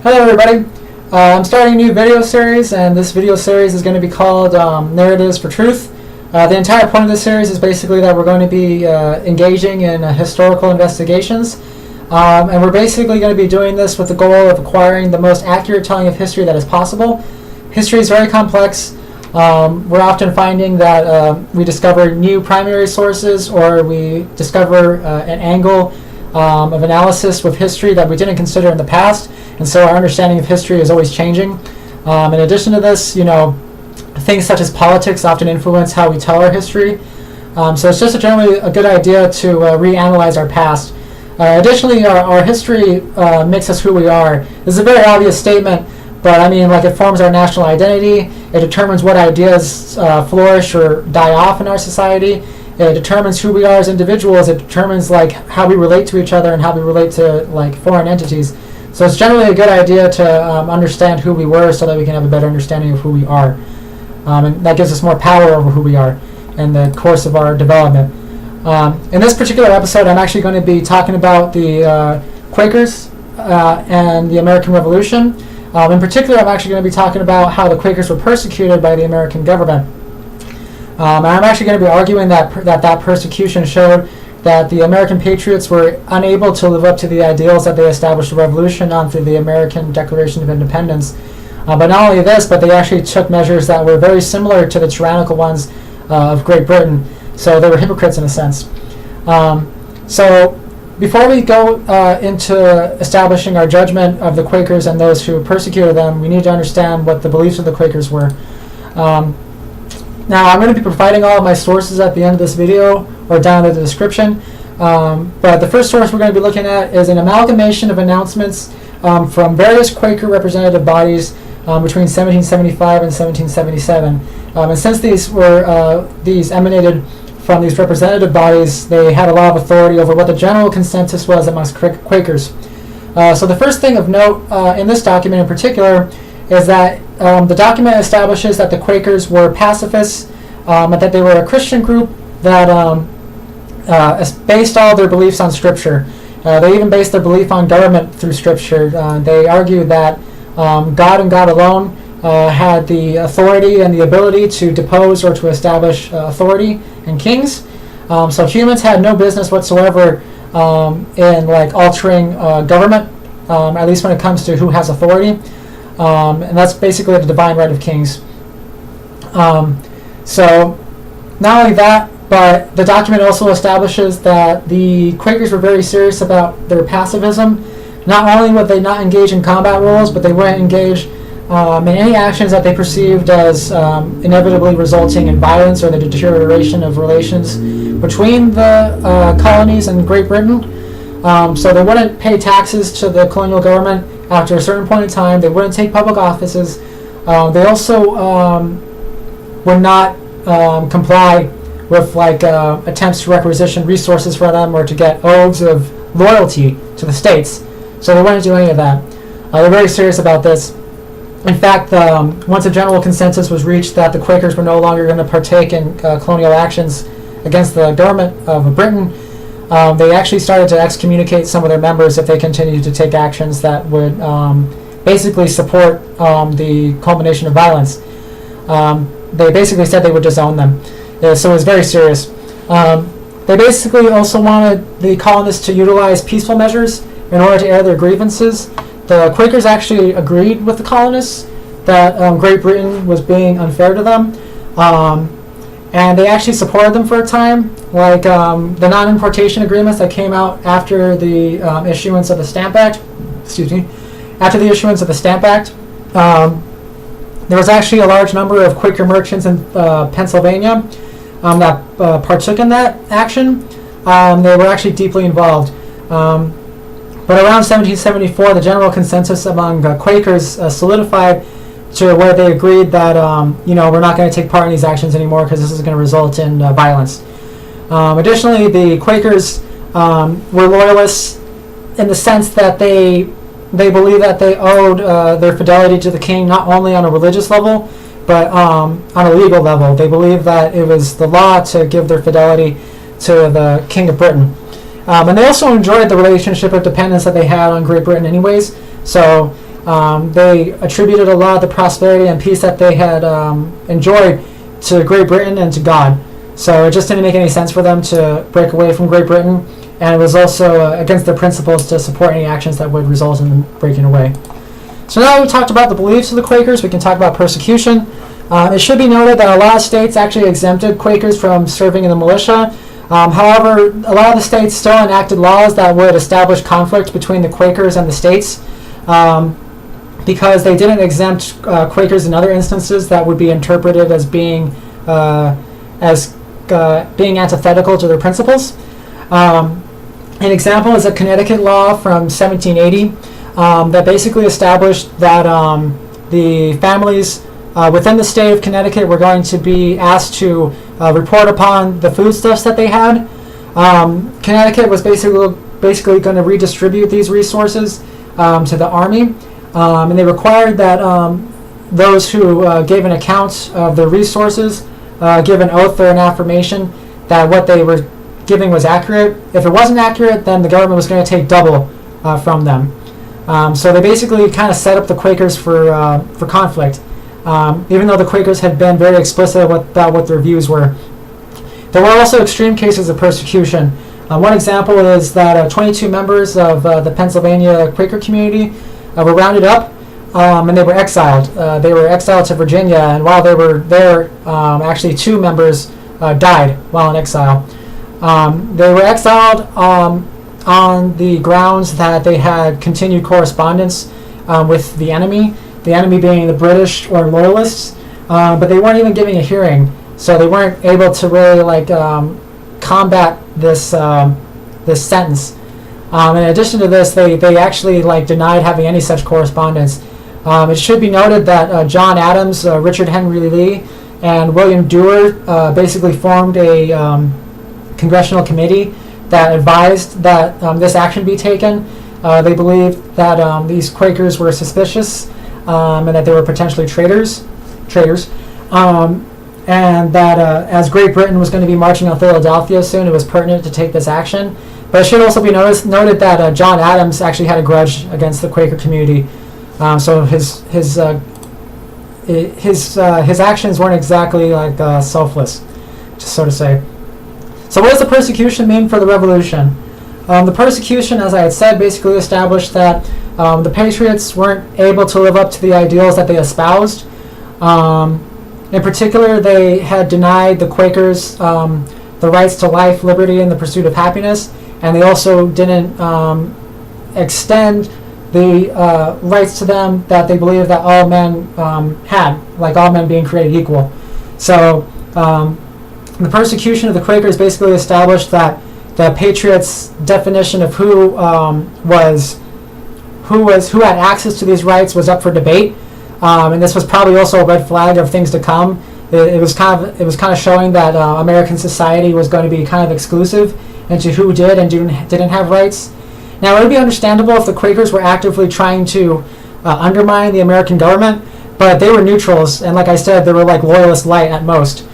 Hello everybody, I'm starting a new video series, and this video series is going to be called Narratives for Truth. The entire point of this series is basically that we're going to be engaging in historical investigations, and we're basically going to be doing this with the goal of acquiring the most accurate telling of history that is possible. History is very complex. We're often finding that we discover new primary sources, or we discover an angle of analysis with history that we didn't consider in the past, and so our understanding of history is always changing. In addition to this, things such as politics often influence how we tell our history. So it's just generally a good idea to reanalyze our past. Additionally, our history makes us who we are. This is a very obvious statement, but I mean, like, it forms our national identity. It determines what ideas flourish or die off in our society. It determines who we are as individuals. It determines how we relate to each other and how we relate to foreign entities. So it's generally a good idea to understand who we were so that we can have a better understanding of who we are. And that gives us more power over who we are in the course of our development. In this particular episode, I'm actually going to be talking about the Quakers and the American Revolution. In particular, I'm actually going to be talking about how the Quakers were persecuted by the American government. And I'm actually going to be arguing that persecution showed that the American patriots were unable to live up to the ideals that they established the revolution on through the American Declaration of Independence. But not only this, but they actually took measures that were very similar to the tyrannical ones of Great Britain. So they were hypocrites in a sense. So before we go into establishing our judgment of the Quakers and those who persecuted them, we need to understand what the beliefs of the Quakers were. Now, I'm going to be providing all of my sources at the end of this video or down in the description. But the first source we're going to be looking at is an amalgamation of announcements from various Quaker representative bodies between 1775 and 1777. And since these emanated from these representative bodies, they had a lot of authority over what the general consensus was amongst Quakers. So the first thing of note in this document in particular is that the document establishes that the Quakers were pacifists, and that they were a Christian group that based all their beliefs on Scripture. They even based their belief on government through Scripture. They argued that God and God alone had the authority and the ability to depose or to establish authority and kings. So humans had no business whatsoever in altering government, at least when it comes to who has authority. And that's basically the divine right of kings. So not only that, but the document also establishes that the Quakers were very serious about their pacifism. Not only would they not engage in combat roles, but they wouldn't engage in any actions that they perceived as inevitably resulting in violence or the deterioration of relations between the colonies and Great Britain. So they wouldn't pay taxes to the colonial government after a certain point in time. They wouldn't take public offices. They also would not comply with attempts to requisition resources for them or to get oaths of loyalty to the states. So they wouldn't do any of that. They're very serious about this. In fact, once a general consensus was reached that the Quakers were no longer going to partake in colonial actions against the government of Britain, they actually started to excommunicate some of their members if they continued to take actions that would basically support the culmination of violence. They basically said they would disown them. So it was very serious. They basically also wanted the colonists to utilize peaceful measures in order to air their grievances. The Quakers actually agreed with the colonists that Great Britain was being unfair to them. And they actually supported them for a time, the non-importation agreements that came out after the issuance of the Stamp Act. After the issuance of the Stamp Act, there was actually a large number of Quaker merchants in Pennsylvania that partook in that action. They were actually deeply involved. But around 1774, the general consensus among Quakers solidified to where they agreed that we're not going to take part in these actions anymore because this is going to result in violence. Additionally, the Quakers were loyalists in the sense that they believed that they owed their fidelity to the king not only on a religious level but on a legal level. They believed that it was the law to give their fidelity to the King of Britain. And they also enjoyed the relationship of dependence that they had on Great Britain anyways. So They attributed a lot of the prosperity and peace that they had enjoyed to Great Britain and to God. So it just didn't make any sense for them to break away from Great Britain, and it was also against their principles to support any actions that would result in them breaking away. So now we've talked about the beliefs of the Quakers, we can talk about persecution. It should be noted that a lot of states actually exempted Quakers from serving in the militia. However, a lot of the states still enacted laws that would establish conflict between the Quakers and the states, because they didn't exempt Quakers in other instances that would be interpreted as being antithetical to their principles. An example is a Connecticut law from 1780 that basically established that the families within the state of Connecticut were going to be asked to report upon the foodstuffs that they had. Connecticut was basically going to redistribute these resources to the army, and they required that those who gave an account of their resources give an oath or an affirmation that what they were giving was accurate. If it wasn't accurate, then the government was going to take double from them. So they basically kind of set up the Quakers for conflict, even though the Quakers had been very explicit about what their views were. There were also extreme cases of persecution. One example is that 22 members of the Pennsylvania Quaker community were rounded up, and they were exiled. They were exiled to Virginia, and while they were there, actually 2 members died while in exile. They were exiled on the grounds that they had continued correspondence with the enemy being the British or Loyalists, but they weren't even giving a hearing, so they weren't able to really combat this sentence. In addition to this, they actually denied having any such correspondence. It should be noted that John Adams, Richard Henry Lee, and William Dewar basically formed a congressional committee that advised that this action be taken. They believed that these Quakers were suspicious and that they were potentially traitors, and that as Great Britain was going to be marching on Philadelphia soon, it was pertinent to take this action. But it should also be noted that John Adams actually had a grudge against the Quaker community, so his actions weren't exactly selfless, just so to say. So what does the persecution mean for the revolution? The persecution, as I had said, basically established that the Patriots weren't able to live up to the ideals that they espoused. In particular, they had denied the Quakers the rights to life, liberty, and the pursuit of happiness, and they also didn't extend the rights to them that they believed that all men had, like all men being created equal. So the persecution of the Quakers basically established that the Patriots' definition of who had access to these rights was up for debate, and this was probably also a red flag of things to come. It was kind of showing that American society was going to be kind of exclusive into who did and didn't have rights. Now, it would be understandable if the Quakers were actively trying to undermine the American government, but they were neutrals, and like I said, they were like loyalist light at most,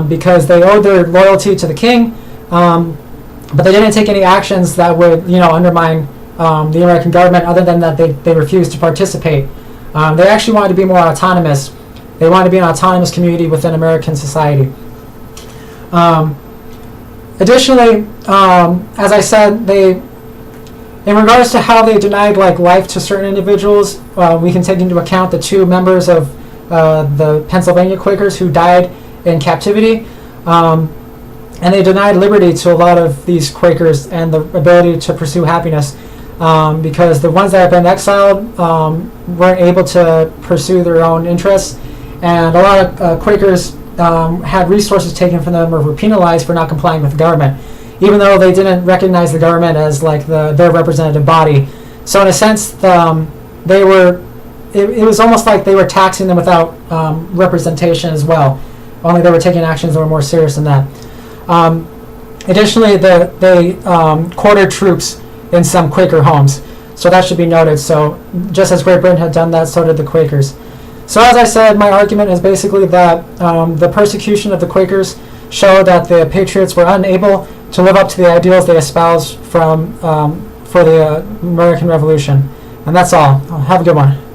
because they owed their loyalty to the king, but they didn't take any actions that would, undermine the American government, other than that they refused to participate. They actually wanted to be more autonomous. They wanted to be an autonomous community within American society. Additionally, as I said, in regards to how they denied life to certain individuals, we can take into account the 2 members of the Pennsylvania Quakers who died in captivity, and they denied liberty to a lot of these Quakers and the ability to pursue happiness, because the ones that have been exiled weren't able to pursue their own interests, and a lot of Quakers had resources taken from them or were penalized for not complying with the government, even though they didn't recognize the government as their representative body. So in a sense, it was almost like they were taxing them without representation as well, only they were taking actions that were more serious than that. Additionally, they quartered troops in some Quaker homes, so that should be noted. So just as Great Britain had done that, so did the Quakers. So as I said, my argument is basically that the persecution of the Quakers showed that the Patriots were unable to live up to the ideals they espoused for the American Revolution. And that's all. Have a good one.